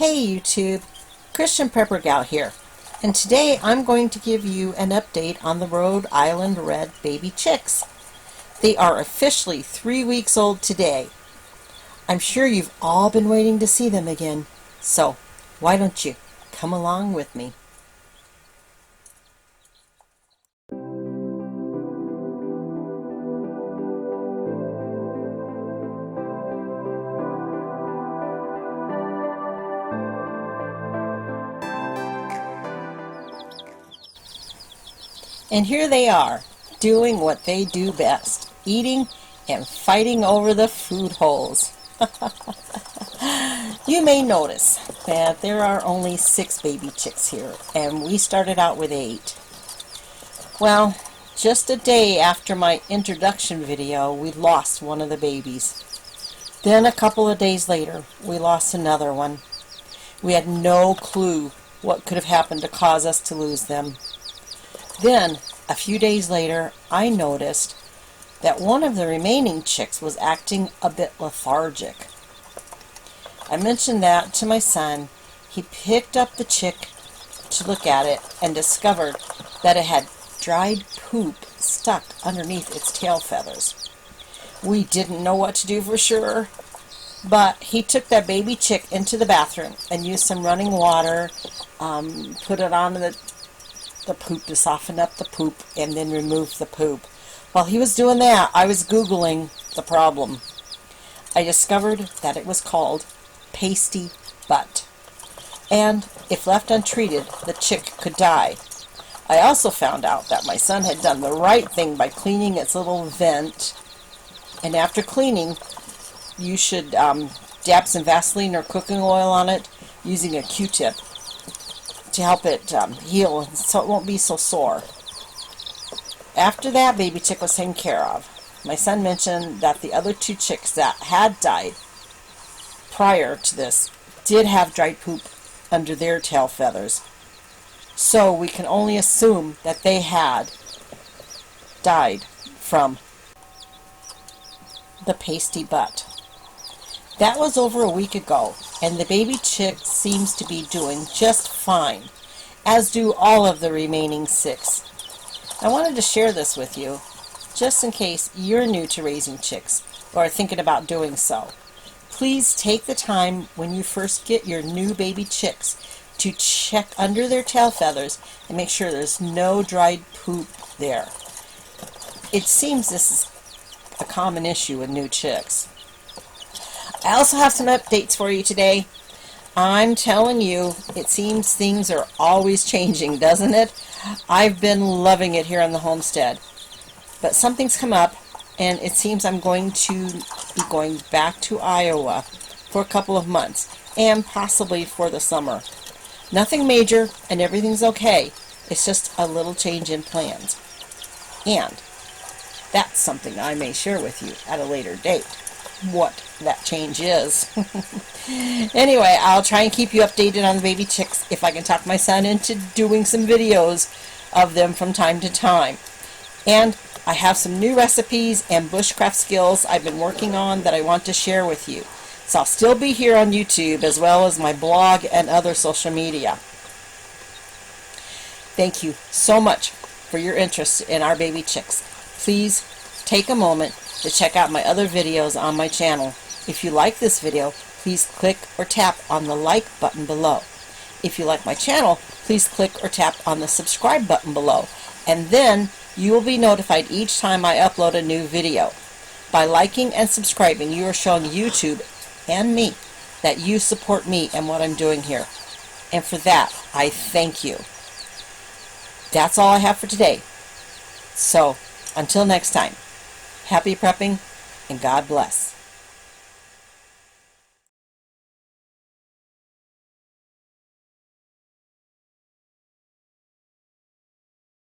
Hey YouTube, Christian Prepper Gal here, and today I'm going to give you an update on the Rhode Island Red baby chicks. They are officially 3 weeks old today. I'm sure you've all been waiting to see them again, so why don't you come along with me? And here they are, doing what they do best, eating and fighting over the food holes. You may notice that there are only 6 baby chicks here, and we started out with 8. Well, just a day after my introduction video, we lost one of the babies. Then a couple of days later, we lost another one. We had no clue what could have happened to cause us to lose them. Then, a few days later, I noticed that one of the remaining chicks was acting a bit lethargic. I mentioned that to my son. He picked up the chick to look at it and discovered that it had dried poop stuck underneath its tail feathers. We didn't know what to do for sure, but he took that baby chick into the bathroom and used some running water, put it on the poop to soften up the poop, and then remove the poop. While he was doing that, I was Googling the problem. I discovered that it was called pasty butt, and if left untreated, the chick could die. I also found out that my son had done the right thing by cleaning its little vent, and after cleaning, you should dab some Vaseline or cooking oil on it using a Q-tip to help it heal so it won't be so sore. After that baby chick was taken care of, my son mentioned that the other 2 chicks that had died prior to this did have dried poop under their tail feathers. So we can only assume that they had died from the pasty butt. That was over a week ago, and the baby chick seems to be doing just fine, as do all of the remaining 6. I wanted to share this with you, just in case you're new to raising chicks, or are thinking about doing so. Please take the time when you first get your new baby chicks to check under their tail feathers and make sure there's no dried poop there. It seems this is a common issue with new chicks. I also have some updates for you today. I'm telling you, it seems things are always changing, doesn't it? I've been loving it here on the homestead. But something's come up, and it seems I'm going to be going back to Iowa for a couple of months, and possibly for the summer. Nothing major, and everything's okay. It's just a little change in plans. And that's something I may share with you at a later date, what that change is. Anyway, I'll try and keep you updated on the baby chicks if I can talk my son into doing some videos of them from time to time. And I have some new recipes and bushcraft skills I've been working on that I want to share with you. So I'll still be here on YouTube as well as my blog and other social media. Thank you so much for your interest in our baby chicks. Please take a moment to check out my other videos on my channel. If you like this video, please click or tap on the like button below. If you like my channel, please click or tap on the subscribe button below, and then you will be notified each time I upload a new video. By liking and subscribing, you are showing YouTube and me that you support me and what I'm doing here. And for that, I thank you. That's all I have for today. So, until next time, happy prepping, and God bless.